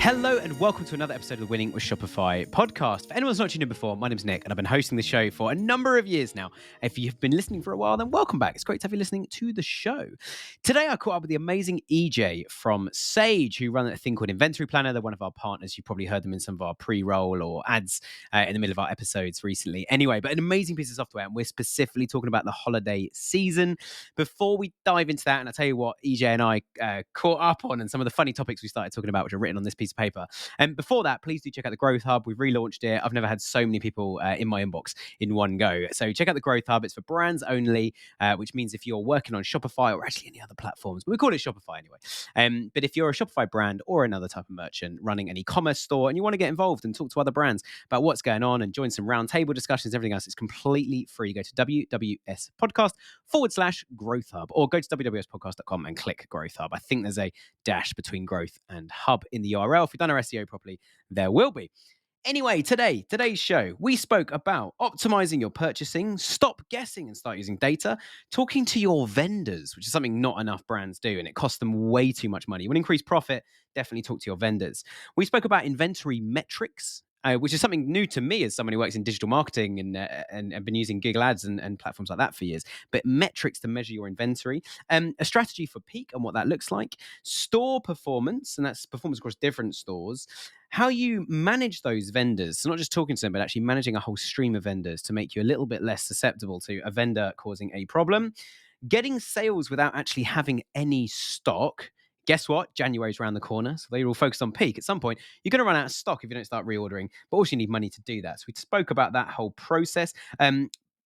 Hello and welcome to another episode of the Winning with Shopify podcast. For anyone who's not tuned in before, my name's Nick and I've been hosting the show for a number of years now. If you've been listening for a while, then welcome back. It's great to have you listening to the show. Today I caught up with the amazing EJ from Sage, who run a thing called Inventory Planner. They're one of our partners. You've probably heard them in some of our pre-roll or ads in the middle of our episodes recently. Anyway, but an amazing piece of software, and we're specifically talking about the holiday season. Before we dive into that, and I'll tell you what EJ and I caught up on and some of the funny topics we started talking about, which are written on this piece of paper. And before that, please do check out the Growth Hub. We've relaunched it. I've never had so many people in my inbox in one go. So check out the Growth Hub. It's for brands only, which means if you're working on Shopify or actually any other platforms, but we call it Shopify anyway. But if you're a Shopify brand or another type of merchant running an e-commerce store and you want to get involved and talk to other brands about what's going on and join some roundtable discussions, everything else, it's completely free. Go to WWSpodcast/Growth Hub or go to wwspodcast.com and click Growth Hub. I think there's a dash between Growth and Hub in the URL. If you've done our SEO properly, there will be. Anyway, today's show, we spoke about optimizing your purchasing, stop guessing and start using data, talking to your vendors, which is something not enough brands do, and it costs them way too much money. You want to increase profit, definitely talk to your vendors. We spoke about inventory metrics, which is something new to me as someone who works in digital marketing and been using Google Ads and platforms like that for years. But metrics to measure your inventory, a strategy for peak and what that looks like, store performance, and that's performance across different stores, how you manage those vendors, so not just talking to them, but actually managing a whole stream of vendors to make you a little bit less susceptible to a vendor causing a problem, getting sales without actually having any stock. Guess what? January's around the corner, so they're all focused on peak. At some point, you're going to run out of stock if you don't start reordering, but also you need money to do that. So we spoke about that whole process.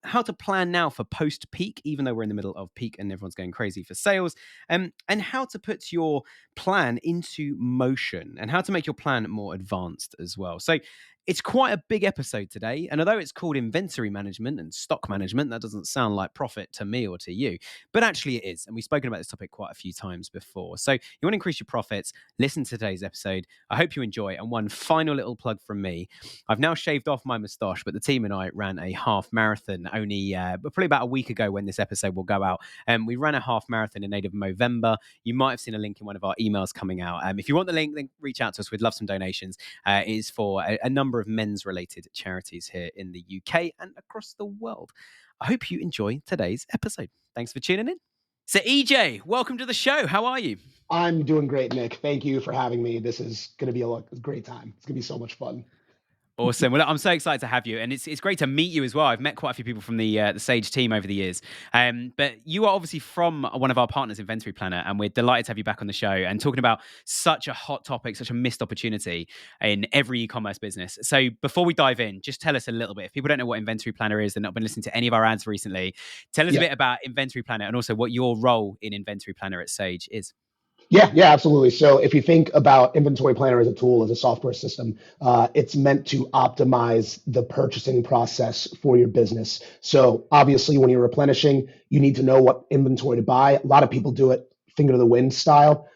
How to plan now for post-peak, even though we're in the middle of peak and everyone's going crazy for sales, and how to put your plan into motion and how to make your plan more advanced as well. So it's quite a big episode today. And although it's called inventory management and stock management, that doesn't sound like profit to me or to you, but actually it is. And we've spoken about this topic quite a few times before. So you want to increase your profits, listen to today's episode. I hope you enjoy. And one final little plug from me. I've now shaved off my moustache, but the team and I ran a half marathon only probably about a week ago when this episode will go out. We ran a half marathon in native Movember. You might have seen a link in one of our emails coming out. If you want the link, then reach out to us. We'd love some donations. It is for a number of men's related charities here in the UK and across the world. I hope you enjoy today's episode. Thanks for tuning in. So EJ, welcome to the show. How are you? I'm doing great, Nick. Thank you for having me. This is going to be a great time. It's going to be so much fun. Awesome. Well, I'm so excited to have you, and it's great to meet you as well. I've met quite a few people from the Sage team over the years, but you are obviously from one of our partners, Inventory Planner, and we're delighted to have you back on the show and talking about such a hot topic, such a missed opportunity in every e-commerce business. So before we dive in, just tell us a little bit. If people don't know what Inventory Planner is, they've not been listening to any of our ads recently, tell us a bit about Inventory Planner and also what your role in Inventory Planner at Sage is. Yeah, absolutely. So if you think about Inventory Planner as a tool, as a software system, it's meant to optimize the purchasing process for your business. So obviously, when you're replenishing, you need to know what inventory to buy. A lot of people do it finger to the wind style.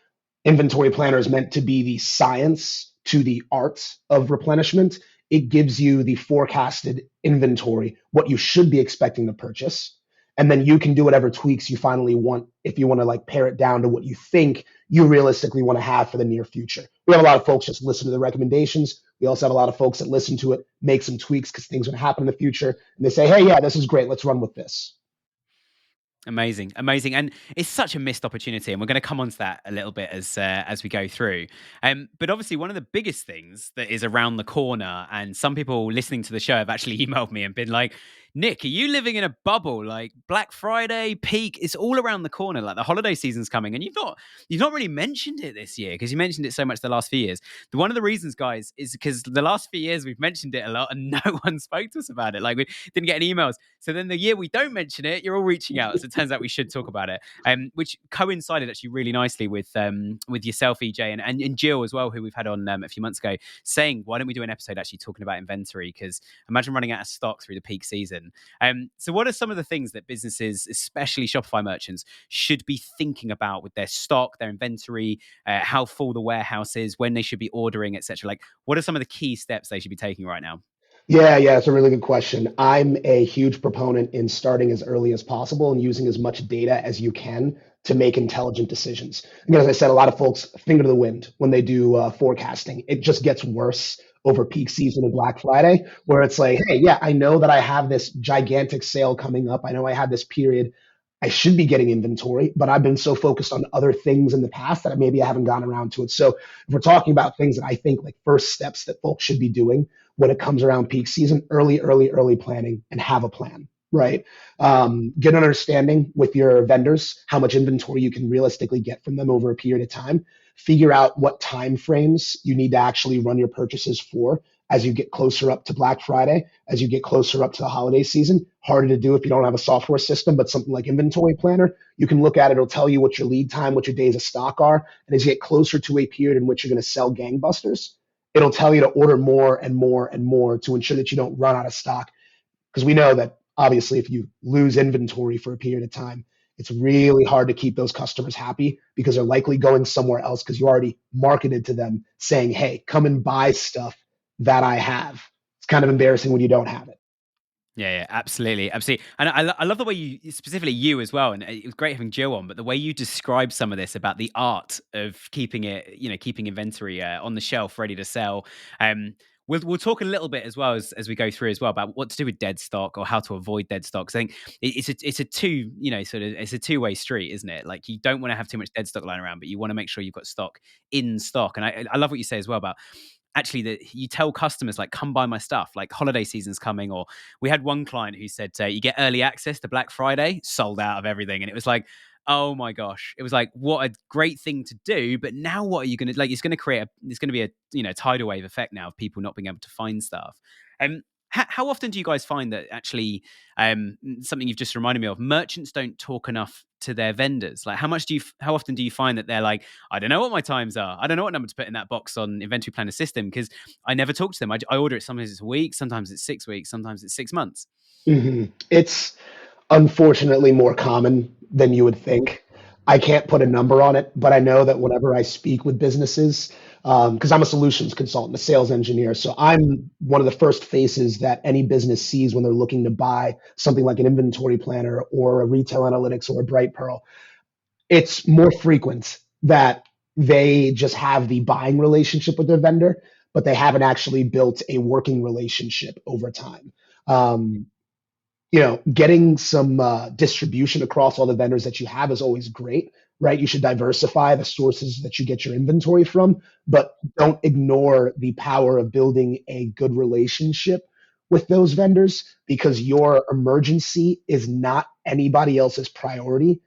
Inventory Planner is meant to be the science to the art of replenishment. It gives you the forecasted inventory, what you should be expecting to purchase. And then you can do whatever tweaks you finally want if you want to like pare it down to what you think you realistically want to have for the near future. We have a lot of folks just listen to the recommendations. We also have a lot of folks that listen to it, make some tweaks because things would happen in the future. And they say, hey, yeah, this is great. Let's run with this. Amazing. And it's such a missed opportunity. And we're going to come on to that a little bit as we go through. But obviously, one of the biggest things that is around the corner, and some people listening to the show have actually emailed me and been like, Nick, are you living in a bubble? Like Black Friday, peak, it's all around the corner. Like the holiday season's coming. And you've not really mentioned it this year because you mentioned it so much the last few years. One of the reasons, guys, is because the last few years we've mentioned it a lot and no one spoke to us about it. Like we didn't get any emails. So then the year we don't mention it, you're all reaching out. So it turns out we should talk about it, which coincided actually really nicely with yourself, EJ, and Jill as well, who we've had on a few months ago, saying, why don't we do an episode actually talking about inventory? Because imagine running out of stock through the peak season. So what are some of the things that businesses, especially Shopify merchants, should be thinking about with their stock, their inventory, how full the warehouse is, when they should be ordering, etc.? Like, what are some of the key steps they should be taking right now? Yeah, it's a really good question. I'm a huge proponent in starting as early as possible and using as much data as you can to make intelligent decisions. Again, as I said, a lot of folks finger to the wind when they do forecasting. It just gets worse over peak season and Black Friday, where it's like, hey, yeah, I know that I have this gigantic sale coming up. I know I have this period. I should be getting inventory, but I've been so focused on other things in the past that maybe I haven't gotten around to it. So if we're talking about things that I think like first steps that folks should be doing when it comes around peak season, early planning and have a plan, right? Get an understanding with your vendors, how much inventory you can realistically get from them over a period of time. Figure out what time frames you need to actually run your purchases for as you get closer up to Black Friday, as you get closer up to the holiday season. Harder to do if you don't have a software system, but something like Inventory Planner, you can look at it. It'll tell you what your lead time, what your days of stock are. And as you get closer to a period in which you're going to sell gangbusters, it'll tell you to order more and more and more to ensure that you don't run out of stock. Because we know that obviously if you lose inventory for a period of time, it's really hard to keep those customers happy because they're likely going somewhere else because you already marketed to them saying, hey, come and buy stuff that I have. It's kind of embarrassing when you don't have it. Yeah, absolutely, absolutely. And I love the way you, specifically you as well, and it was great having Jill on, but the way you describe some of this about the art of keeping it, keeping inventory on the shelf ready to sell. We'll talk a little bit as well as we go through as well about what to do with dead stock or how to avoid dead stock. 'Cause I think it's a two, sort of it's a two-way street, isn't it? Like you don't want to have too much dead stock lying around, but you want to make sure you've got stock in stock. And I love what you say as well about actually that you tell customers like come buy my stuff, like holiday season's coming. Or we had one client who said you get early access to Black Friday, sold out of everything. And it was like, oh my gosh, it was like, what a great thing to do, but now what are you going to, like, it's going to create it's going to be a tidal wave effect now of people not being able to find stuff. And how often do you guys find that actually, something you've just reminded me of, merchants don't talk enough to their vendors? Like how often do you find that they're like, I don't know what my times are, I don't know what number to put in that box on inventory planner system because I never talk to them. I order it, sometimes it's a week, sometimes it's 6 weeks, sometimes it's 6 months. It's unfortunately more common than you would think. I can't put a number on it, but I know that whenever I speak with businesses, because I'm a solutions consultant, a sales engineer, so I'm one of the first faces that any business sees when they're looking to buy something like an inventory planner or a retail analytics or a Bright Pearl. It's more frequent that they just have the buying relationship with their vendor, but they haven't actually built a working relationship over time. Um, getting some distribution across all the vendors that you have is always great, right? You should diversify the sources that you get your inventory from, but don't ignore the power of building a good relationship with those vendors because your emergency is not anybody else's priority.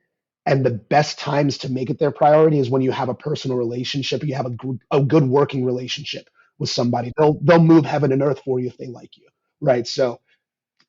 And the best times to make it their priority is when you have a personal relationship, you have a good working relationship with somebody. They'll move heaven and earth for you if they like you, right? So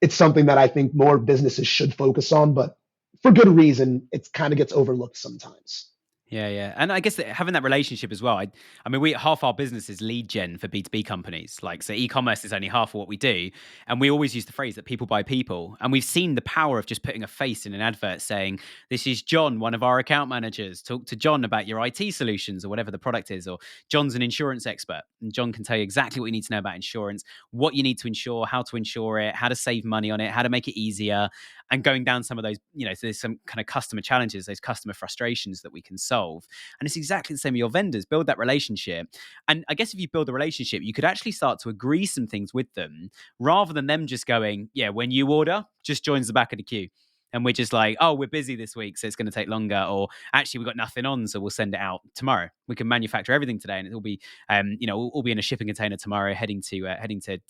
it's something that I think more businesses should focus on, but for good reason, it kind of gets overlooked sometimes. Yeah. And I guess that having that relationship as well. I mean, we half our business is lead gen for B2B companies. Like, so e-commerce is only half of what we do. And we always use the phrase that people buy people. And we've seen the power of just putting a face in an advert saying, this is John, one of our account managers. Talk to John about your IT solutions or whatever the product is. Or John's an insurance expert. And John can tell you exactly what you need to know about insurance, what you need to insure, how to insure it, how to save money on it, how to make it easier, and going down some of those, so there's some kind of customer challenges, those customer frustrations that we can solve. And it's exactly the same with your vendors. Build that relationship. And I guess if you build a relationship, you could actually start to agree some things with them rather than them just going, yeah, when you order, just joins the back of the queue. And we're just like, oh, we're busy this week, so it's going to take longer. Or actually, we've got nothing on, so we'll send it out tomorrow. We can manufacture everything today, and it'll be, all be in a shipping container tomorrow, heading to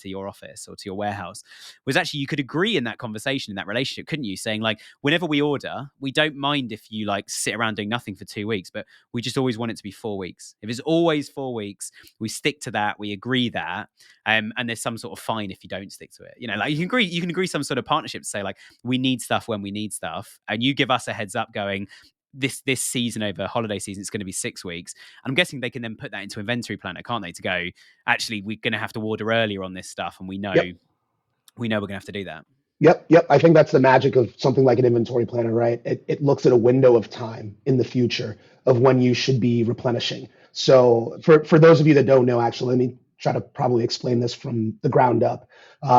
your office or to your warehouse. Was actually you could agree in that conversation, in that relationship, couldn't you? Saying like, whenever we order, we don't mind if you like sit around doing nothing for 2 weeks, but we just always want it to be 4 weeks. If it's always 4 weeks, we stick to that. We agree that, and there's some sort of fine if you don't stick to it. Like you can agree some sort of partnership to say like, we need stuff when we need stuff, and you give us a heads up going, this season over holiday season it's going to be 6 weeks. And I'm guessing they can then put that into inventory planner, can't they, to go, actually we're going to have to order earlier on this stuff, and we know Yep. we're going to have to do that. Yep. I think that's the magic of something like an inventory planner, right? It looks at a window of time in the future of when you should be replenishing. So for those of you that don't know, actually, let me try to probably explain this from the ground up.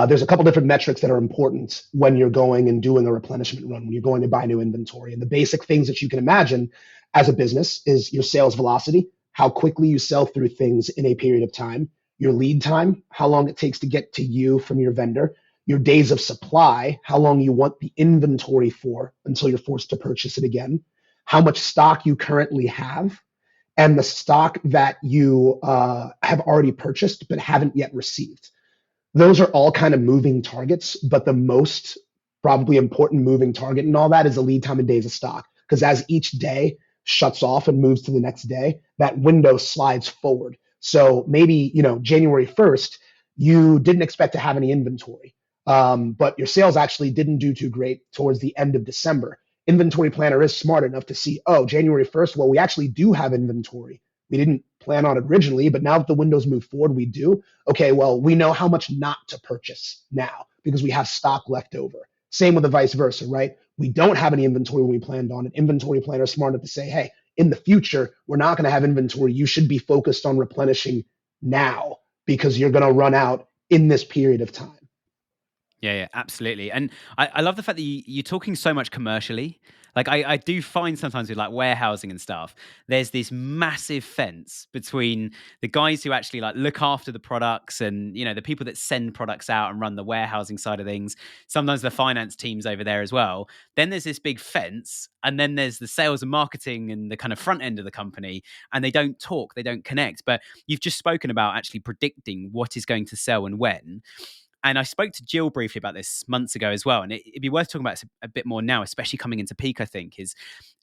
There's a couple different metrics that are important when you're going and doing a replenishment run, when you're going to buy new inventory. And the basic things that you can imagine as a business is your sales velocity, how quickly you sell through things in a period of time, your lead time, how long it takes to get to you from your vendor, your days of supply, how long you want the inventory for until you're forced to purchase it again, how much stock you currently have, and the stock that you have already purchased but haven't yet received. Those are all kind of moving targets, but the most probably important moving target and all that is the lead time and days of stock. Because as each day shuts off and moves to the next day, that window slides forward. So maybe, January 1st, you didn't expect to have any inventory, but your sales actually didn't do too great towards the end of December. Inventory planner is smart enough to see, oh, January 1st, well, we actually do have inventory. We didn't plan on it originally, but now that the windows move forward, we do. Okay, well, we know how much not to purchase now because we have stock left over. Same with the vice versa, right? We don't have any inventory when we planned on it. Inventory planner is smart enough to say, hey, in the future, we're not going to have inventory. You should be focused on replenishing now because you're going to run out in this period of time. Yeah, absolutely. And I love the fact that you're talking so much commercially. Like I do find sometimes with like warehousing and stuff, there's this massive fence between the guys who actually like look after the products and, the people that send products out and run the warehousing side of things. Sometimes the finance teams over there as well. Then there's this big fence, and then there's the sales and marketing and the kind of front end of the company, and they don't talk, they don't connect. But you've just spoken about actually predicting what is going to sell and when. And I spoke to Jill briefly about this months ago as well. And it'd be worth talking about it a bit more now, especially coming into peak, I think, is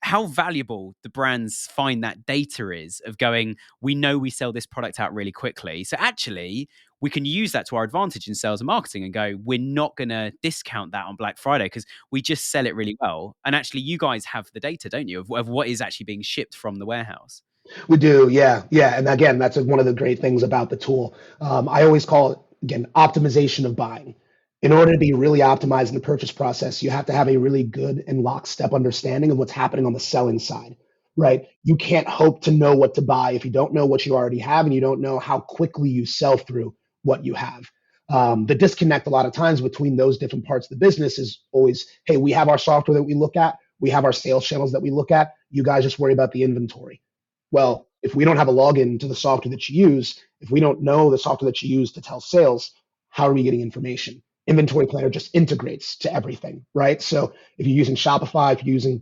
how valuable the brands find that data is of going, we know we sell this product out really quickly. So actually, we can use that to our advantage in sales and marketing and go, we're not going to discount that on Black Friday because we just sell it really well. And actually, you guys have the data, don't you, of what is actually being shipped from the warehouse? We do, yeah. And again, that's one of the great things about the tool. I always call it, again, optimization of buying. In order to be really optimized in the purchase process, you have to have a really good and lockstep understanding of what's happening on the selling side, right? You can't hope to know what to buy if you don't know what you already have and you don't know how quickly you sell through what you have. The disconnect a lot of times between those different parts of the business is always, hey, we have our software that we look at, we have our sales channels that we look at, you guys just worry about the inventory. Well, if we don't have a login to the software that you use, if we don't know the software that you use to tell sales, how are we getting information? Inventory planner just integrates to everything, right? So if you're using Shopify, if you're using,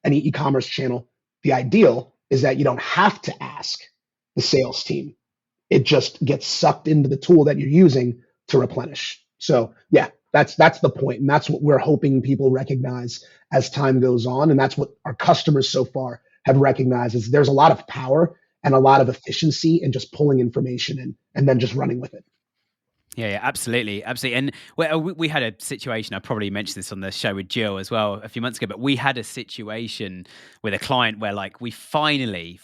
any e-commerce channel, the ideal is that you don't have to ask the sales team. It just gets sucked into the tool that you're using to replenish. So yeah, that's the point. And that's what we're hoping people recognize as time goes on. And that's what our customers so far have recognized is there's a lot of power and a lot of efficiency in just pulling information in and then just running with it. Yeah, absolutely. And we had a situation, I probably mentioned this on the show with Jill as well a few months ago, but we had a situation with a client where like we finally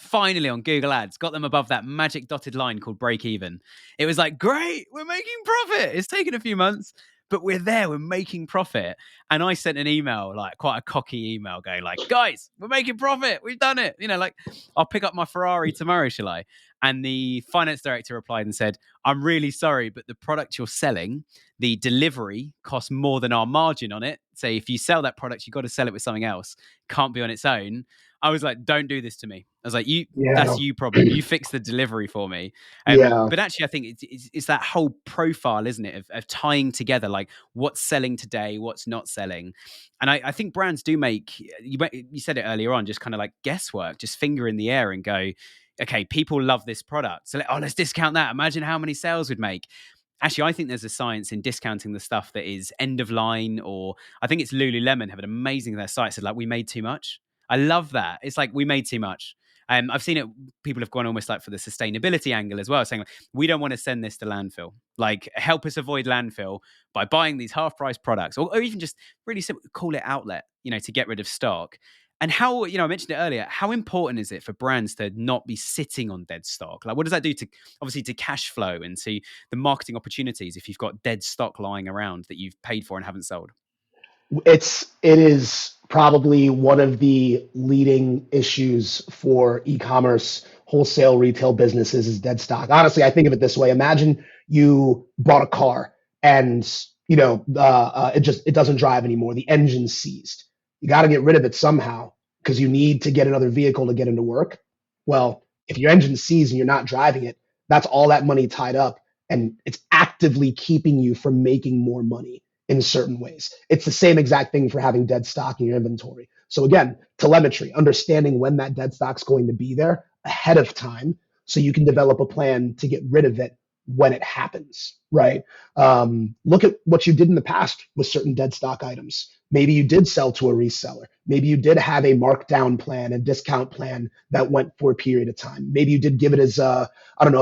on Google Ads got them above that magic dotted line called break even. It was like, great, we're making profit. It's taken a few months, but we're there, we're making profit. And I sent an email, like quite a cocky email going like, guys, we're making profit. We've done it. Like I'll pick up my Ferrari tomorrow, shall I? And the finance director replied and said, I'm really sorry, but the product you're selling, the delivery costs more than our margin on it. So if you sell that product, you've got to sell it with something else. Can't be on its own. I was like, don't do this to me. I was like, that's you problem. You fix the delivery for me. But actually, I think it's that whole profile, isn't it, of tying together like what's selling today, what's not selling. And I think brands do make, you said it earlier on, just kind of like guesswork, just finger in the air and go, okay, people love this product. So let's discount that. Imagine how many sales we'd make. Actually, I think there's a science in discounting the stuff that is end of line, or I think it's Lululemon have an amazing their site said like we made too much. I love that. It's like we made too much. I've seen it. People have gone almost like for the sustainability angle as well, saying like, we don't want to send this to landfill. Like help us avoid landfill by buying these half price products, or even just really simple, call it outlet, to get rid of stock. And how, I mentioned it earlier, how important is it for brands to not be sitting on dead stock? Like, what does that do to, obviously, to cash flow and to the marketing opportunities if you've got dead stock lying around that you've paid for and haven't sold? It is probably one of the leading issues for e-commerce wholesale retail businesses is dead stock. Honestly, I think of it this way. Imagine you bought a car and it doesn't drive anymore. The engine's seized. You got to get rid of it somehow because you need to get another vehicle to get into work. Well, if your engine's seized and you're not driving it, that's all that money tied up, and it's actively keeping you from making more money in certain ways. It's the same exact thing for having dead stock in your inventory. So again, telemetry, understanding when that dead stock's going to be there ahead of time so you can develop a plan to get rid of it when it happens, right? Look at what you did in the past with certain dead stock items. Maybe you did sell to a reseller. Maybe you did have a markdown plan, a discount plan that went for a period of time. Maybe you did give it as a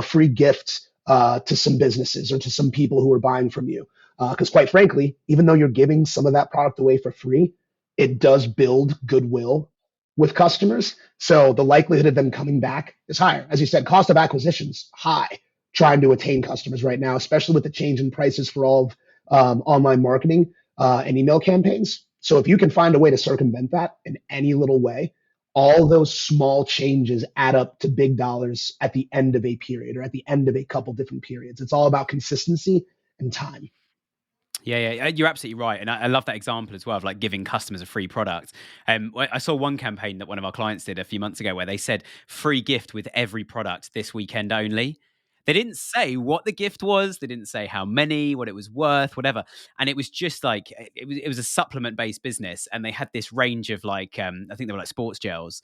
free gift to some businesses or to some people who are buying from you. Because quite frankly, even though you're giving some of that product away for free, it does build goodwill with customers. So the likelihood of them coming back is higher. As you said, cost of acquisition's high trying to attain customers right now, especially with the change in prices for all of online marketing and email campaigns. So if you can find a way to circumvent that in any little way, all those small changes add up to big dollars at the end of a period or at the end of a couple different periods. It's all about consistency and time. Yeah, you're absolutely right, and I love that example as well of like giving customers a free product. I saw one campaign that one of our clients did a few months ago where they said free gift with every product this weekend only. They didn't say what the gift was. They didn't say how many, what it was worth, whatever. And it was just like it was a supplement based business, and they had this range of like I think they were like sports gels,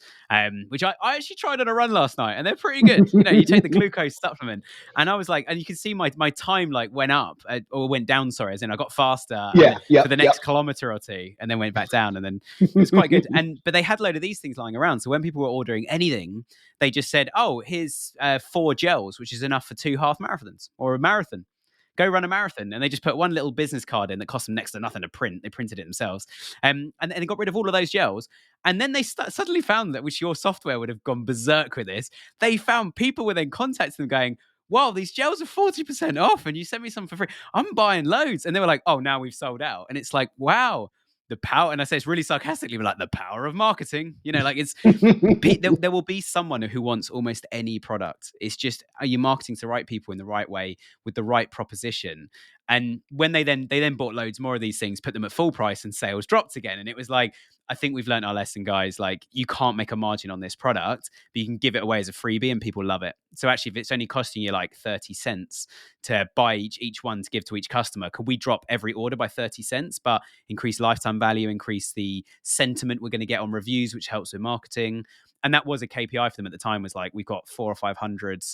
which I actually tried on a run last night, and they're pretty good. You know, you take the glucose supplement, and I was like, and you can see my time like went up or went down. Sorry, as in I got faster Yeah, for the next kilometer or two, and then went back down, and then it was quite good. But they had a load of these things lying around, so when people were ordering anything, they just said, "Oh, here's 4 gels, which is enough for 2 half marathons or a marathon. Go run a marathon." And they just put one little business card in that cost them next to nothing to print. They printed it themselves, and they got rid of all of those gels. And then they suddenly found that, which your software would have gone berserk with this. They found people were then contacting them going, "Wow, these gels are 40% off, and you sent me some for free. I'm buying loads." And they were like, "Oh, now we've sold out." And it's like, wow, the power. And I say it's really sarcastically, but like the power of marketing. You know, like it's there will be someone who wants almost any product. It's just, are you marketing to the right people in the right way with the right proposition? And when they then bought loads more of these things, put them at full price, and sales dropped again. And it was like, I think we've learned our lesson, guys. Like, you can't make a margin on this product, but you can give it away as a freebie and people love it. So actually, if it's only costing you like 30 cents to buy each one to give to each customer, could we drop every order by 30 cents, but increase lifetime value, increase the sentiment we're going to get on reviews, which helps with marketing? And that was a KPI for them at the time, was like, we've got 400 or 500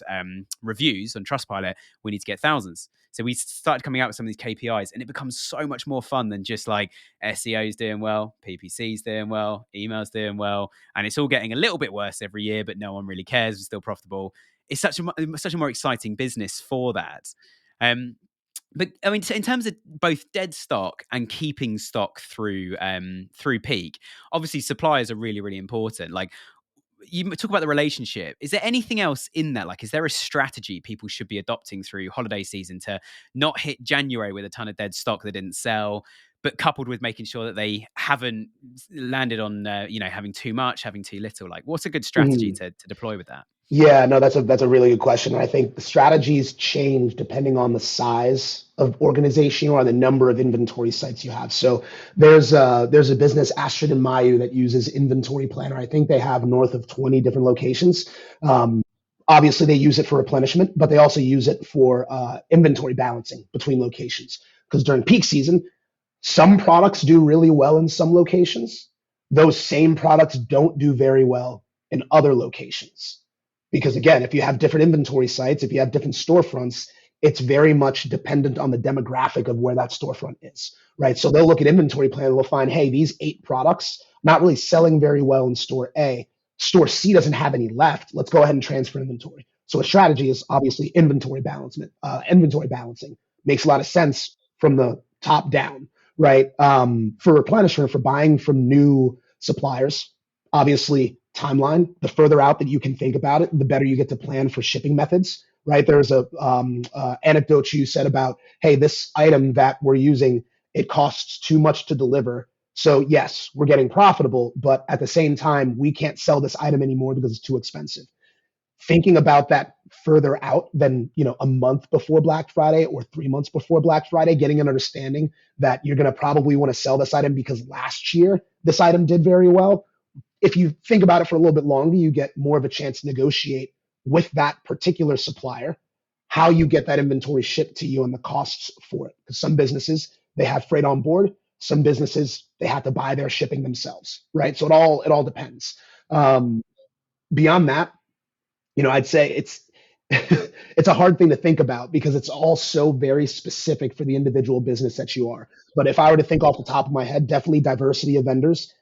reviews on Trustpilot. We need to get thousands. So we started coming out with some of these KPIs, and it becomes so much more fun than just like SEO's doing well, PPC's doing well, email's doing well. And it's all getting a little bit worse every year, but no one really cares. We're still profitable. It's such a more exciting business for that. But I mean, in terms of both dead stock and keeping stock through peak, obviously suppliers are really, really important. Like, you talk about the relationship. Is there anything else in that? Like, is there a strategy people should be adopting through holiday season to not hit January with a ton of dead stock that didn't sell, but coupled with making sure that they haven't landed on, having too much, having too little? Like, what's a good strategy to deploy with that? Yeah, no, that's a really good question. And I think the strategies change depending on the size of organization or the number of inventory sites you have. So there's a business, Astrid and Mayu, that uses Inventory Planner. I think they have north of 20 different locations. Obviously, they use it for replenishment, but they also use it for inventory balancing between locations. Because during peak season, some products do really well in some locations. Those same products don't do very well in other locations. Because again, if you have different inventory sites, if you have different storefronts, it's very much dependent on the demographic of where that storefront is, right? So they'll look at Inventory Plan and they'll find, hey, these 8 products not really selling very well in store A. Store C doesn't have any left. Let's go ahead and transfer inventory. So a strategy is obviously inventory balancing. Inventory balancing makes a lot of sense from the top down, right? For replenishment, for buying from new suppliers, obviously timeline. The further out that you can think about it, the better you get to plan for shipping methods, right? There's a anecdote you said about, hey, this item that we're using, it costs too much to deliver. So yes, we're getting profitable, but at the same time, we can't sell this item anymore because it's too expensive. thinking about that further out than, a month before Black Friday or 3 months before Black Friday, getting an understanding that you're going to probably want to sell this item because last year this item did very well. If you think about it for a little bit longer, you get more of a chance to negotiate with that particular supplier how you get that inventory shipped to you and the costs for it. Because some businesses, they have freight on board. Some businesses, they have to buy their shipping themselves, right? So it all depends. Beyond that, I'd say it's it's a hard thing to think about because it's all so very specific for the individual business that you are. But if I were to think off the top of my head, definitely diversity of vendors,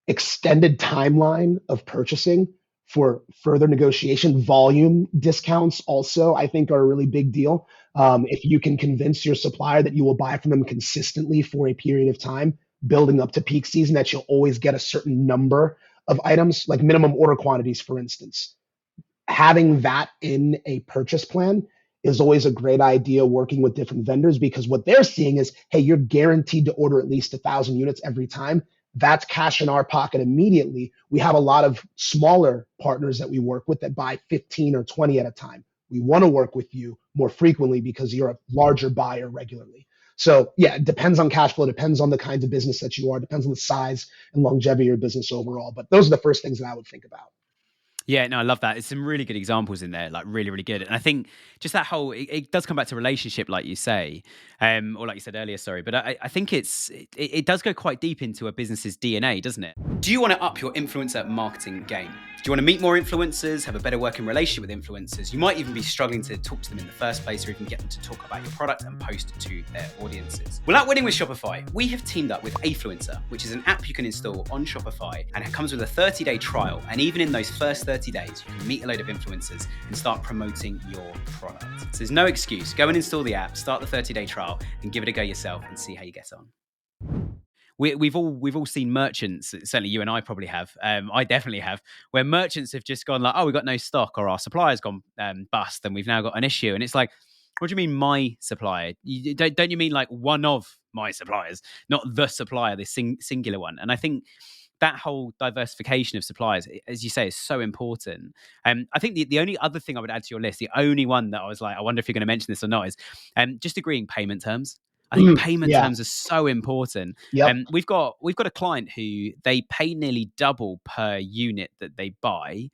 extended timeline of purchasing for further negotiation, volume discounts also, I think, are a really big deal. If you can convince your supplier that you will buy from them consistently for a period of time, building up to peak season, that you'll always get a certain number of items, like minimum order quantities, for instance. Having that in a purchase plan is always a great idea working with different vendors because what they're seeing is, hey, you're guaranteed to order at least 1,000 units every time. That's cash in our pocket immediately. We have a lot of smaller partners that we work with that buy 15 or 20 at a time. We want to work with you more frequently because you're a larger buyer regularly. So yeah, it depends on cash flow, depends on the kinds of business that you are, depends on the size and longevity of your business overall. But those are the first things that I would think about. Yeah, no, I love that. There's some really good examples in there, like really, really good. And I think just that whole, it does come back to relationship, like you say, or like you said earlier, sorry. But I think it does go quite deep into a business's DNA, doesn't it? Do you want to up your influencer marketing game? Do you want to meet more influencers, have a better working relationship with influencers? You might even be struggling to talk to them in the first place or even get them to talk about your product and post to their audiences. Well, at Winning with Shopify, we have teamed up with Affluencer, which is an app you can install on Shopify, and it comes with a 30-day trial. And even in those first 30 days, you can meet a load of influencers and start promoting your product. So there's no excuse. Go and install the app, start the 30-day trial, and give it a go yourself and see how you get on. We've all seen merchants, certainly you and I probably have, I definitely have, where merchants have just gone like, oh, we've got no stock, or our supplier's gone bust and we've now got an issue. And it's like, what do you mean my supplier? Don't you mean like one of my suppliers, not the supplier, the singular one? And I think that whole diversification of suppliers, as you say, is so important. I think the only other thing I would add to your list, the only one that I was like, I wonder if you're going to mention this or not, is just agreeing payment terms. I think payment terms are so important. Yep. We've got a client who they pay nearly double per unit that they buy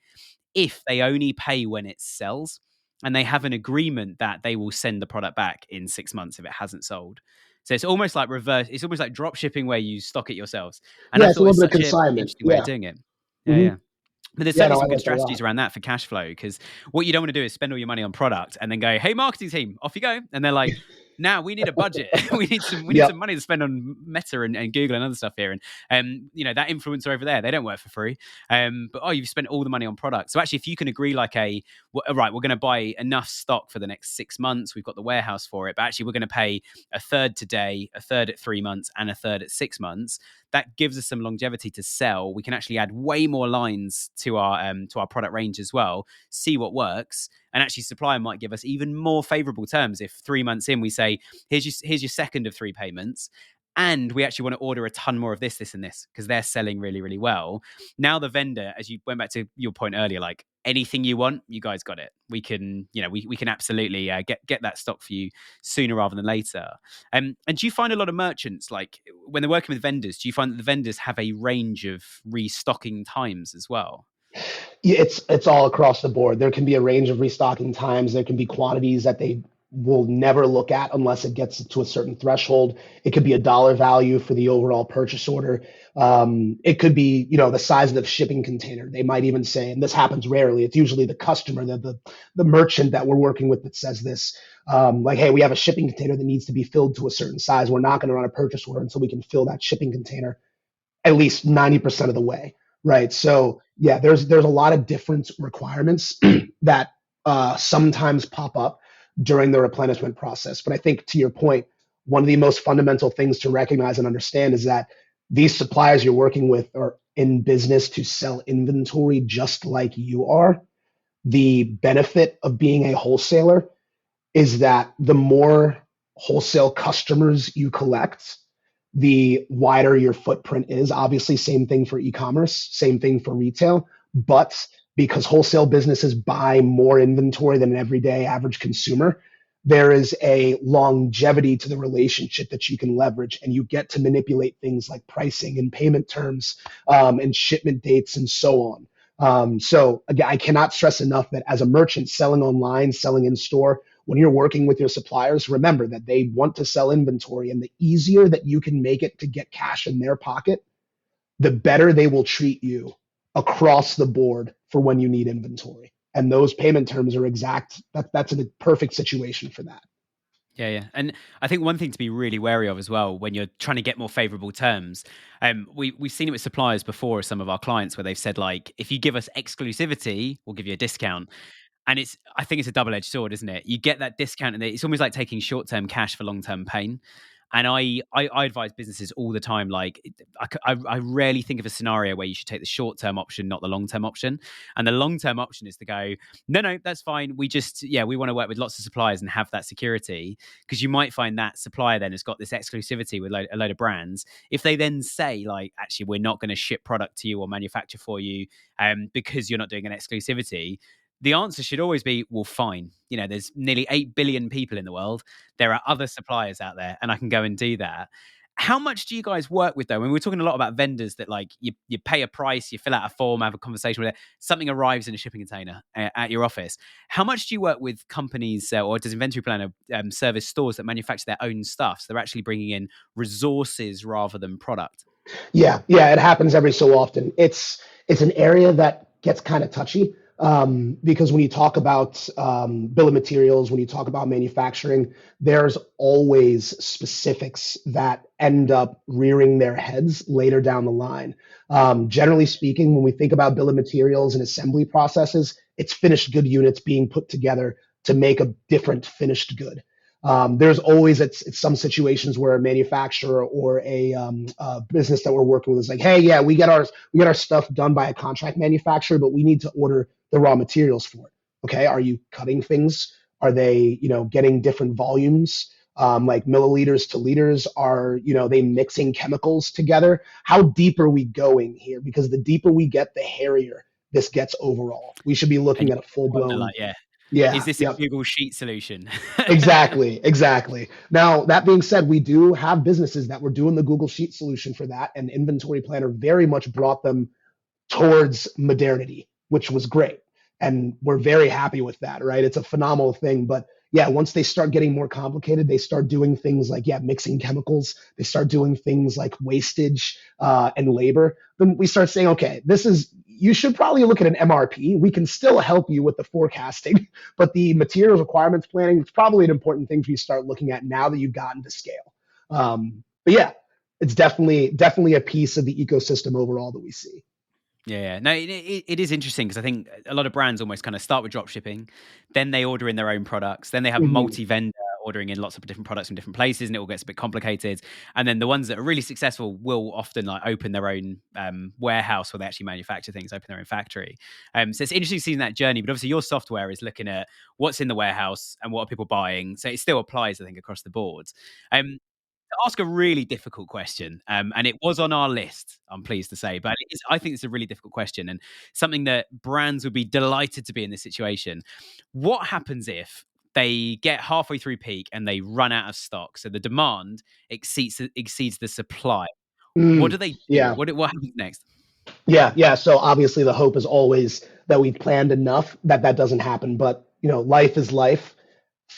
if they only pay when it sells, and they have an agreement that they will send the product back in 6 months if it hasn't sold. So it's almost like reverse. It's almost like drop shipping where you stock it yourselves. And I thought it's such an interesting way of doing it. Yeah. But there's certainly some good strategies around that for cash flow, because what you don't want to do is spend all your money on product and then go, hey, marketing team, off you go. And they're like, now we need a budget. we need some money to spend on Meta and Google and other stuff here. And that influencer over there, they don't work for free. But you've spent all the money on product. So actually, if you can agree like right, we're going to buy enough stock for the next 6 months. We've got the warehouse for it, but actually we're going to pay a third today, a third at 3 months, and a third at 6 months. That gives us some longevity to sell. We can actually add way more lines to our product range as well, see what works. And actually, supplier might give us even more favorable terms if 3 months in we say, here's your second of 3 payments, and we actually want to order a ton more of this, and this, because they're selling really, really well. Now the vendor, as you went back to your point earlier, like anything you want, you guys got it. We can, we can absolutely get that stock for you sooner rather than later. And do you find a lot of merchants, like when they're working with vendors, do you find that the vendors have a range of restocking times as well? Yeah, it's all across the board. There can be a range of restocking times. There can be quantities that they will never look at unless it gets to a certain threshold. It could be a dollar value for the overall purchase order. It could be, the size of the shipping container. They might even say, and this happens rarely, it's usually the customer, the merchant that we're working with that says this, like, hey, we have a shipping container that needs to be filled to a certain size. We're not going to run a purchase order until we can fill that shipping container at least 90% of the way. Right. So yeah, there's a lot of different requirements that sometimes pop up during the replenishment process. But I think, to your point, one of the most fundamental things to recognize and understand is that these suppliers you're working with are in business to sell inventory just like you are. The benefit of being a wholesaler is that the more wholesale customers you collect, the wider your footprint is. Obviously, same thing for e-commerce, same thing for retail, but because wholesale businesses buy more inventory than an everyday average consumer, there is a longevity to the relationship that you can leverage, and you get to manipulate things like pricing and payment terms, and shipment dates and so on. So again, I cannot stress enough that as a merchant selling online, selling in store, when you're working with your suppliers, remember that they want to sell inventory, and the easier that you can make it to get cash in their pocket, the better they will treat you across the board for when you need inventory. And those payment terms are exact. That's a perfect situation for that. Yeah, yeah. And I think one thing to be really wary of as well when you're trying to get more favorable terms, we've seen it with suppliers before, some of our clients, where they've said, like, if you give us exclusivity, we'll give you a discount. And I think it's a double-edged sword, isn't it? You get that discount, and it's almost like taking short-term cash for long-term pain. And I advise businesses all the time, like, I rarely think of a scenario where you should take the short-term option, not the long-term option. And the long-term option is to go, no, that's fine. We want to work with lots of suppliers and have that security, because you might find that supplier then has got this exclusivity with a load of brands. If they then say, like, actually, we're not going to ship product to you or manufacture for you because you're not doing an exclusivity, the answer should always be, well, fine. There's nearly 8 billion people in the world. There are other suppliers out there, and I can go and do that. How much do you guys work with, though? When we're talking a lot about vendors that, like, you pay a price, you fill out a form, have a conversation with it, something arrives in a shipping container at your office. How much do you work with companies, or does Inventory Planner service stores that manufacture their own stuff? So they're actually bringing in resources rather than product. Yeah, it happens every so often. It's an area that gets kind of touchy, because when you talk about bill of materials, when you talk about manufacturing, there's always specifics that end up rearing their heads later down the line. Generally speaking, when we think about bill of materials and assembly processes, it's finished good units being put together to make a different finished good. There's always it's some situations where a manufacturer or a business that we're working with is like, hey, yeah, we get our stuff done by a contract manufacturer, but we need to order the raw materials for it. Okay, are you cutting things? Are they getting different volumes? Like milliliters to liters? Are they mixing chemicals together? How deep are we going here? Because the deeper we get, the hairier this gets overall. We should be And looking you at a full wonder, blown. like, yeah, is Yeah, this a yep. Google Sheet solution? Exactly. Now, that being said, we do have businesses that were doing the Google Sheet solution for that, and Inventory Planner very much brought them towards modernity, which was great. And we're very happy with that, right? It's a phenomenal thing. But yeah, once they start getting more complicated, they start doing things like, yeah, mixing chemicals. They start doing things like wastage and labor. Then we start saying, okay, you should probably look at an MRP. We can still help you with the forecasting, but the materials requirements planning is probably an important thing for you to start looking at now that you've gotten to scale. But yeah, it's definitely a piece of the ecosystem overall that we see. Yeah. No, it is interesting, because I think a lot of brands almost kind of start with drop shipping, then they order in their own products, then they have Mhm. multi-vendor ordering in lots of different products from different places, and it all gets a bit complicated. And then the ones that are really successful will often, like, open their own warehouse where they actually manufacture things, open their own factory. So it's interesting seeing that journey. But obviously, your software is looking at what's in the warehouse and what are people buying. So it still applies, I think, across the board. To ask a really difficult question, and it was on our list, I'm pleased to say, but I think it's a really difficult question, and something that brands would be delighted to be in this situation. What happens if they get halfway through peak and they run out of stock? So the demand exceeds the supply. What do Mm, they do? yeah. What happens next? Yeah. So obviously the hope is always that we've planned enough that that doesn't happen. But life is life.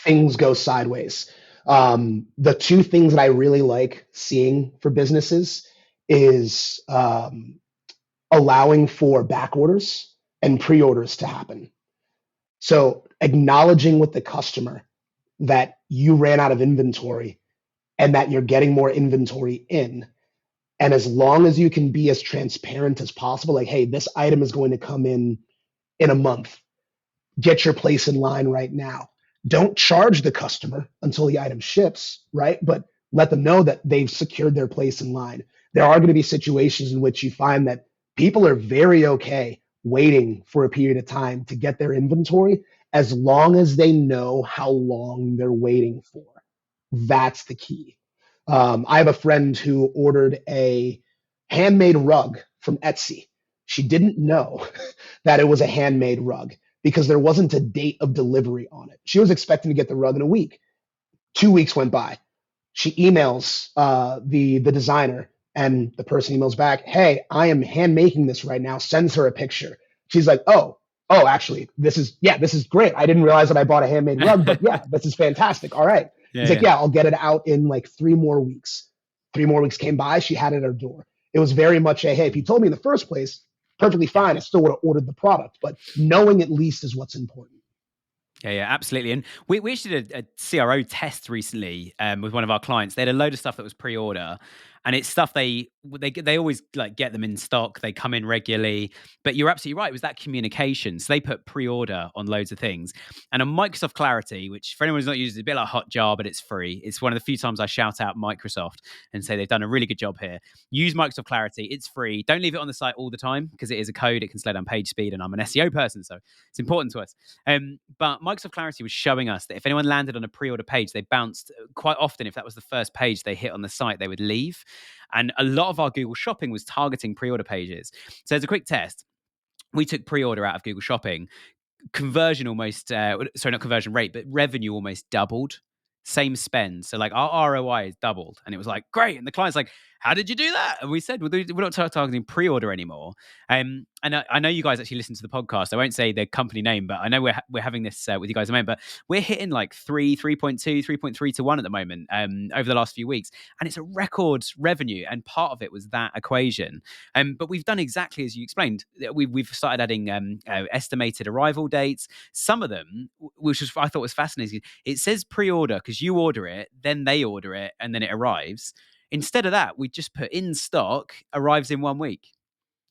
Things go sideways. The two things that I really like seeing for businesses is allowing for back orders and pre-orders to happen. So acknowledging with the customer that you ran out of inventory and that you're getting more inventory in. And as long as you can be as transparent as possible, like, hey, this item is going to come in a month. Get your place in line right now. Don't charge the customer until the item ships, right? But let them know that they've secured their place in line. There are going to be situations in which you find that people are very okay waiting for a period of time to get their inventory as long as they know how long they're waiting for. That's the key. I have a friend who ordered a handmade rug from Etsy. She didn't know that it was a handmade rug because there wasn't a date of delivery on it. She was expecting to get the rug in a week. 2 weeks went by. She emails the designer, and the person emails back, "Hey, I am hand making this right now." Sends her a picture. She's like, actually, this is great. I didn't realize that I bought a handmade rug, but yeah, this is fantastic. All right." He's like, "Yeah, I'll get it out in like 3 more weeks." 3 more weeks came by. She had it at her door. It was very much a, hey, if you told me in the first place, perfectly fine. I still would have ordered the product, but knowing at least is what's important. Yeah, absolutely. And we actually did a CRO test recently with one of our clients. They had a load of stuff that was pre-order, and it's stuff they always like get them in stock. They come in regularly, but you're absolutely right. It was that communication. So they put pre-order on loads of things, and on Microsoft Clarity, which for anyone who's not used, it's a bit like Hotjar, but it's free. It's one of the few times I shout out Microsoft and say they've done a really good job here. Use Microsoft Clarity. It's free. Don't leave it on the site all the time because it is a code. It can slow down page speed, and I'm an SEO person, so it's important to us. But Microsoft Clarity was showing us that if anyone landed on a pre-order page, they bounced quite often. If that was the first page they hit on the site, they would leave. And a lot of our Google Shopping was targeting pre-order pages. So as a quick test, we took pre-order out of Google Shopping. Conversion almost, sorry, not conversion rate, but revenue almost doubled. Same spend. So like our ROI is doubled. And it was like, great. And the client's like, how did you do that? And we said, well, we're not targeting pre-order anymore. And I know you guys actually listen to the podcast. I won't say the company name, but I know we're having this with you guys at the moment. But we're hitting like 3.2, 3.3 to 1 at the moment over the last few weeks. And it's a record revenue. And part of it was that equation. But we've done exactly as you explained. We've started adding estimated arrival dates. Some of them, which I thought was fascinating, it says pre-order because you order it, then they order it, and then it arrives. Instead of that, we just put in stock, arrives in 1 week.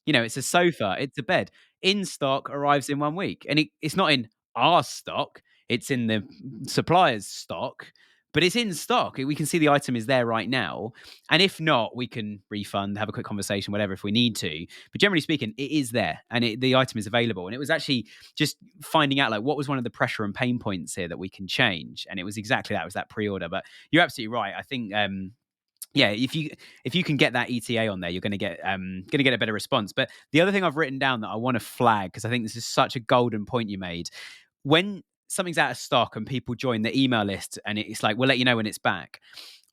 You know, it's a sofa, it's a bed. In stock, arrives in 1 week. And it's not in our stock, it's in the supplier's stock, but it's in stock. We can see the item is there right now. And if not, we can refund, have a quick conversation, whatever, if we need to. But generally speaking, it is there and the item is available. And it was actually just finding out like what was one of the pressure and pain points here that we can change. And it was exactly that, it was that pre-order. But you're absolutely right. I think yeah, if you can get that ETA on there, you're going to get a better response. But the other thing I've written down that I want to flag, because I think this is such a golden point you made, when something's out of stock and people join the email list and it's like, we'll let you know when it's back.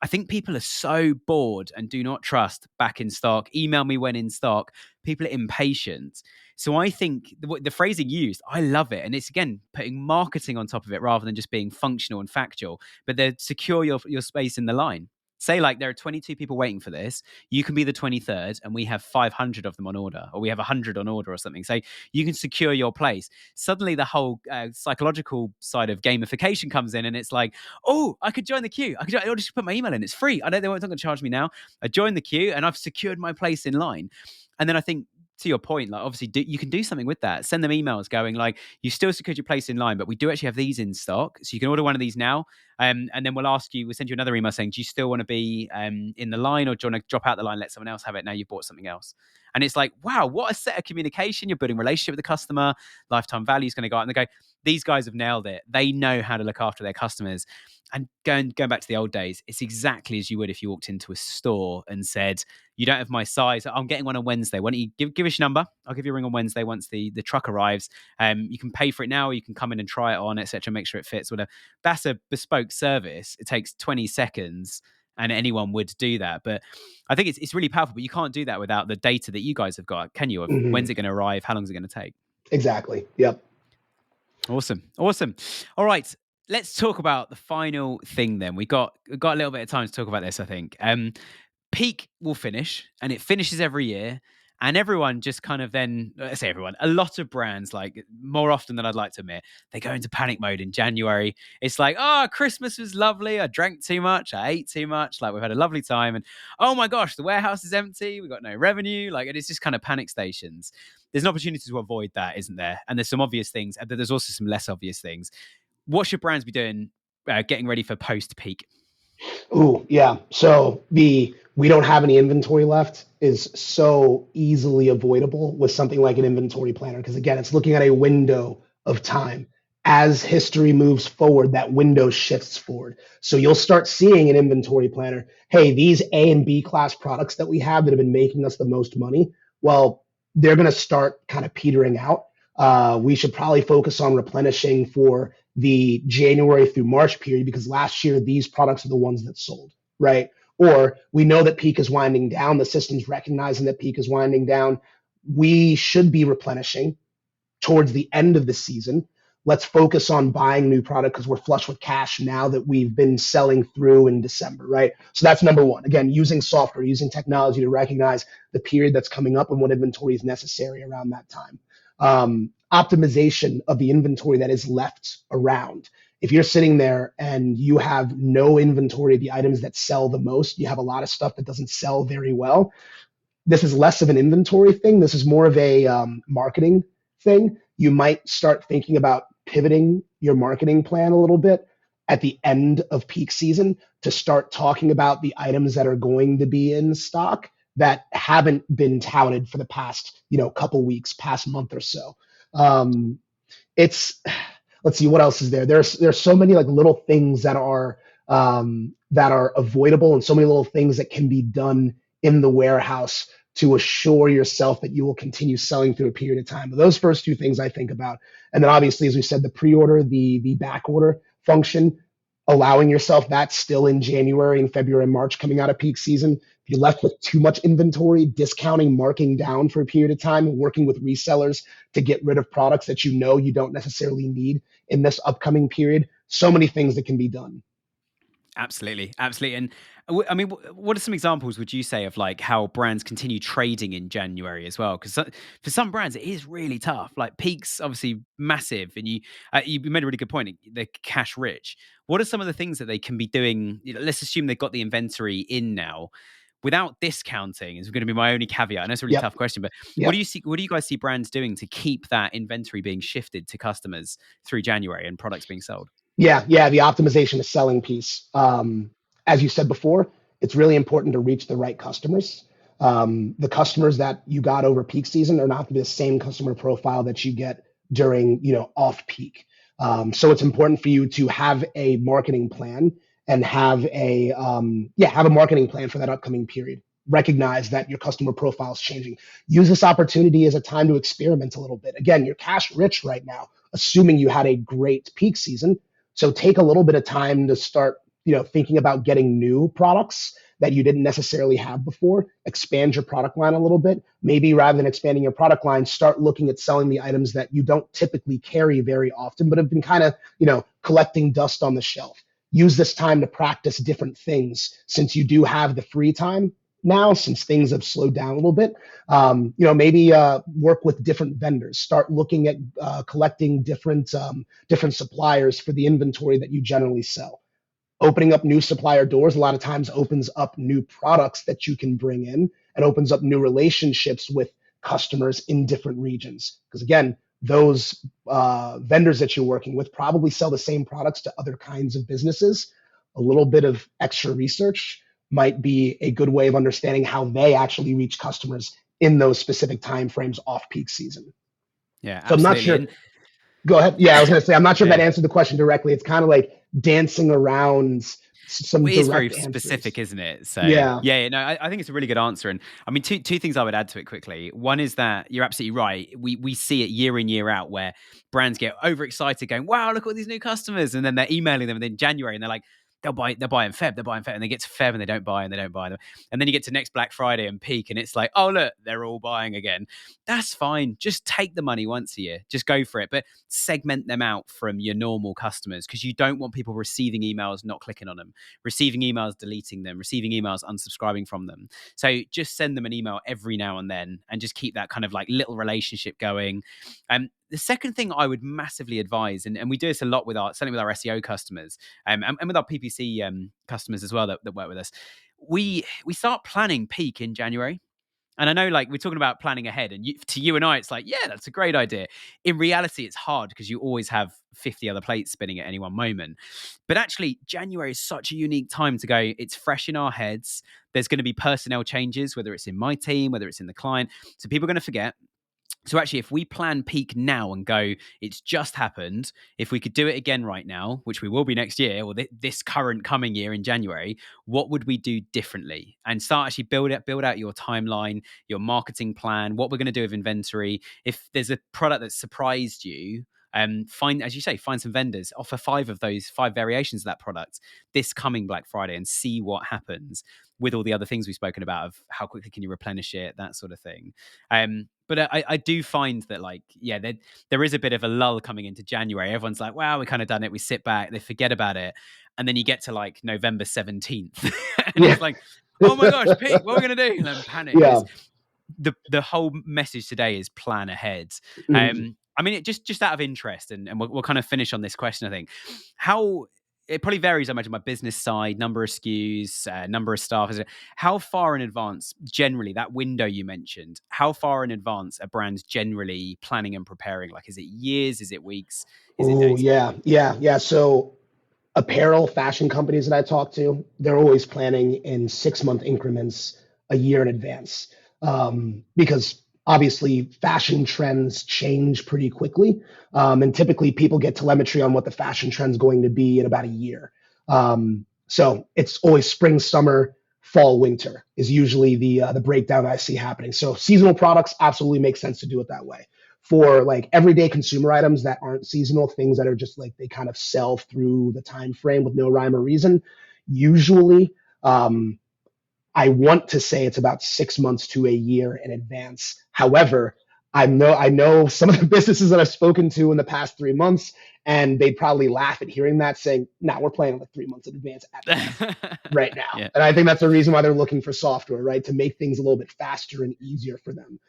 I think people are so bored and do not trust back in stock. Email me when in stock. People are impatient. So I think the phrasing used, I love it. And it's, again, putting marketing on top of it rather than just being functional and factual, but they secure your space in the line. Say like there are 22 people waiting for this. You can be the 23rd and we have 500 of them on order, or we have 100 on order or something. So you can secure your place. Suddenly the whole psychological side of gamification comes in and it's like, oh, I could join the queue. I'll just put my email in. It's free. They're not going to charge me now. I join the queue and I've secured my place in line. And then I think, to your point, like obviously you can do something with that. Send them emails going like, you still secured your place in line, but we do actually have these in stock. So you can order one of these now. And then we'll send you another email saying, do you still want to be in the line, or do you want to drop out the line, let someone else have it? Now you've bought something else. And it's like, wow, what a set of communication. You're building a relationship with the customer. Lifetime value is going to go out. And they go, these guys have nailed it. They know how to look after their customers. And going back to the old days, it's exactly as you would if you walked into a store and said, you don't have my size. I'm getting one on Wednesday. Why don't you give us your number? I'll give you a ring on Wednesday once the truck arrives. You can pay for it now, or you can come in and try it on, etc. Make sure it fits. Whatever. That's a bespoke service. It takes 20 seconds. And anyone would do that. But I think it's really powerful, but you can't do that without the data that you guys have got, can you? Of when's it going to arrive? How long is it going to take? Exactly. Yep. Awesome. All right. Let's talk about the final thing then. We got a little bit of time to talk about this, I think. Peak will finish, and it finishes every year. And everyone just kind of then, I say everyone, a lot of brands, like more often than I'd like to admit, they go into panic mode in January. It's like, oh, Christmas was lovely. I drank too much. I ate too much. Like, we've had a lovely time. And oh my gosh, the warehouse is empty. We've got no revenue. Like, it's just kind of panic stations. There's an opportunity to avoid that, isn't there? And there's some obvious things, but there's also some less obvious things. What should brands be doing getting ready for post-peak? Ooh, yeah. So we don't have any inventory left is so easily avoidable with something like an inventory planner. Because again, it's looking at a window of time. As history moves forward, that window shifts forward. So you'll start seeing an inventory planner. Hey, these A and B class products that we have that have been making us the most money. Well, they're going to start kind of petering out. We should probably focus on replenishing for the January through March period because last year these products are the ones that sold, right? Or we know that peak is winding down. The system's recognizing that peak is winding down. We should be replenishing towards the end of the season. Let's focus on buying new product because we're flush with cash now that we've been selling through in December, right? So that's number one. Again, using software, using technology to recognize the period that's coming up and what inventory is necessary around that time. Optimization of the inventory that is left around. If you're sitting there and you have no inventory of the items that sell the most, you have a lot of stuff that doesn't sell very well. This is less of an inventory thing. This is more of a marketing thing. You might start thinking about pivoting your marketing plan a little bit at the end of peak season to start talking about the items that are going to be in stock that haven't been touted for the past, couple weeks, past month or so. It's let's see what else is there. There's so many like little things that are avoidable and so many little things that can be done in the warehouse to assure yourself that you will continue selling through a period of time. But those first two things I think about. And then obviously, as we said, the pre-order, the back order function, allowing yourself that still in January and February and March coming out of peak season. If you're left with too much inventory, discounting, marking down for a period of time, working with resellers to get rid of products that you don't necessarily need in this upcoming period. So many things that can be done. Absolutely, absolutely. And I mean, what are some examples would you say of like how brands continue trading in January as well? Because for some brands, it is really tough. Like Peak's obviously massive, and you made a really good point. They're cash rich. What are some of the things that they can be doing? Let's assume they've got the inventory in now, without discounting. Is going to be my only caveat. I know it's a really Yep. tough question, but what do Yep. you see? What do you guys see brands doing to keep that inventory being shifted to customers through January and products being sold? Yeah, the optimization is selling piece. As you said before, it's really important to reach the right customers. The customers that you got over peak season are not going to be the same customer profile that you get during, off peak. So it's important for you to have a marketing plan and have a marketing plan for that upcoming period. Recognize that your customer profile is changing. Use this opportunity as a time to experiment a little bit. Again, you're cash rich right now, assuming you had a great peak season. So take a little bit of time to start, thinking about getting new products that you didn't necessarily have before. Expand your product line a little bit. Maybe rather than expanding your product line, start looking at selling the items that you don't typically carry very often, but have been kind of, collecting dust on the shelf. Use this time to practice different things since you do have the free time now, since things have slowed down a little bit. Maybe work with different vendors. Start looking at collecting different suppliers for the inventory that you generally sell. Opening up new supplier doors a lot of times opens up new products that you can bring in and opens up new relationships with customers in different regions. Because again, those vendors that you're working with probably sell the same products to other kinds of businesses. A little bit of extra research might be a good way of understanding how they actually reach customers in those specific timeframes off peak season. Yeah, So I'm not absolutely. sure. And Go ahead. Yeah, I was going to say, I'm not sure if that yeah, answered the question directly. It's kind of like dancing around some it is very direct specific, answers. isn't it? So Yeah. yeah, no, I think it's a really good answer. And I mean, two things I would add to it quickly. One is that you're absolutely right. We see it year in, year out where brands get overexcited, going, "Wow, look at all these new customers," and then they're emailing them in January, and they're like, they'll buy in Feb, and they get to Feb and they don't buy, and they don't buy them, and then you get to next Black Friday and peak, and it's like, oh look, they're all buying again. That's fine. Just take the money once a year. Just go for it, but segment them out from your normal customers because you don't want people receiving emails, not clicking on them, receiving emails, deleting them, receiving emails, unsubscribing from them. So just send them an email every now and then and just keep that kind of like little relationship going. The second thing I would massively advise, and we do this a lot with certainly with our SEO customers, and with our PPC customers as well that work with us, we start planning peak in January. And I know, like, we're talking about planning ahead, and to you and I, it's like, yeah, that's a great idea. In reality, it's hard because you always have 50 other plates spinning at any one moment. But actually, January is such a unique time to go. It's fresh in our heads. There's going to be personnel changes, whether it's in my team, whether it's in the client. So people are going to forget. So actually, if we plan peak now and go, it's just happened, if we could do it again right now, which we will be next year or this current coming year in January, what would we do differently? And start actually build out your timeline, your marketing plan, what we're going to do with inventory. If there's a product that surprised you, find, as you say, find some vendors, offer 5 of those 5 variations of that product this coming Black Friday and see what happens with all the other things we've spoken about of how quickly can you replenish it, that sort of thing. But I do find that, like, yeah, there is a bit of a lull coming into January. Everyone's like, wow, we kind of done it. We sit back, they forget about it. And then you get to like November 17th and it's like, oh my gosh, peak, what are we going to do? And then panic. Yeah. The whole message today is plan ahead. Mm-hmm. I mean, it just out of interest, and we'll kind of finish on this question, I think. How it probably varies, I imagine, my business side, number of SKUs, number of staff. How far in advance, generally, that window you mentioned, how far in advance are brands generally planning and preparing? Like, is it years? Is it weeks? Is it days? Yeah. So apparel fashion companies that I talk to, they're always planning in 6-month increments, a year in advance, because obviously fashion trends change pretty quickly. And typically people get telemetry on what the fashion trend's going to be in about a year. So it's always spring, summer, fall, winter is usually the breakdown I see happening. So seasonal products absolutely make sense to do it that way. For like everyday consumer items that aren't seasonal, things that are just like they kind of sell through the time frame with no rhyme or reason, usually I want to say it's about 6 months to a year in advance. However, I know some of the businesses that I've spoken to in the past 3 months, and they'd probably laugh at hearing that, saying, "No, we're planning like 3 months in advance right now." Yeah. And I think that's the reason why they're looking for software, right, to make things a little bit faster and easier for them.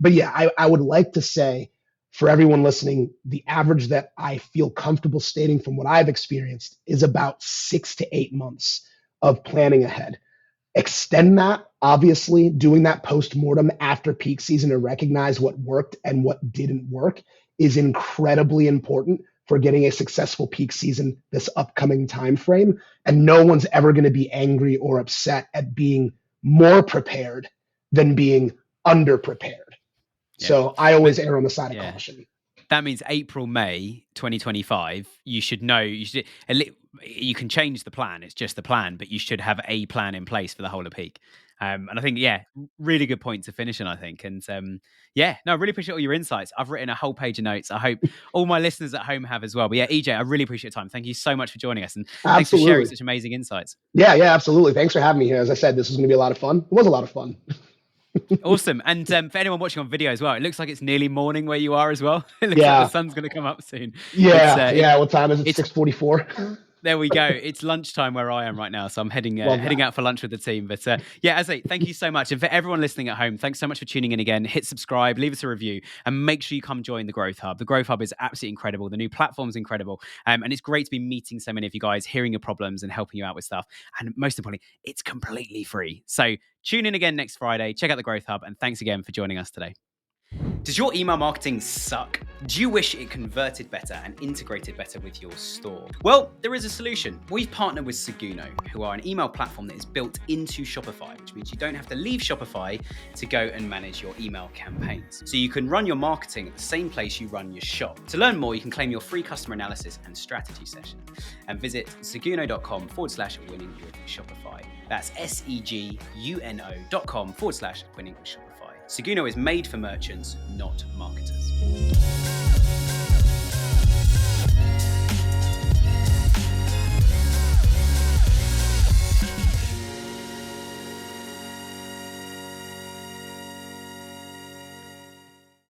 But yeah, I would like to say for everyone listening, the average that I feel comfortable stating from what I've experienced is about 6 to 8 months of planning ahead. Extend that, obviously, doing that post-mortem after peak season to recognize what worked and what didn't work is incredibly important for getting a successful peak season this upcoming time frame. And no one's ever going to be angry or upset at being more prepared than being underprepared. Yeah. So I always err on the side of caution. That means April, May 2025, you should know, you can change the plan. It's just the plan, but you should have a plan in place for the whole of peak. And I think, really good point to finish on, I think. And I really appreciate all your insights. I've written a whole page of notes. I hope all my listeners at home have as well. But yeah, EJ, I really appreciate your time. Thank you so much for joining us. And thanks for sharing such amazing insights. Yeah, absolutely. Thanks for having me here. As I said, this is going to be a lot of fun. It was a lot of fun. Awesome. And for anyone watching on video as well, it looks like it's nearly morning where you are as well. It looks like the sun's going to come up soon. What time is it? 6:44. There we go. It's lunchtime where I am right now. So I'm heading out for lunch with the team. But thank you so much. And for everyone listening at home, thanks so much for tuning in again. Hit subscribe, leave us a review, and make sure you come join the Growth Hub. The Growth Hub is absolutely incredible. The new platform's incredible. And it's great to be meeting so many of you guys, hearing your problems and helping you out with stuff. And most importantly, it's completely free. So tune in again next Friday. Check out the Growth Hub. And thanks again for joining us today. Does your email marketing suck? Do you wish it converted better and integrated better with your store? Well, there is a solution. We've partnered with Seguno, who are an email platform that is built into Shopify, which means you don't have to leave Shopify to go and manage your email campaigns. So you can run your marketing at the same place you run your shop. To learn more, you can claim your free customer analysis and strategy session and visit seguno.com/winning with Shopify. That's seguno.com/winning with Shopify. Seguno is made for merchants, not marketers.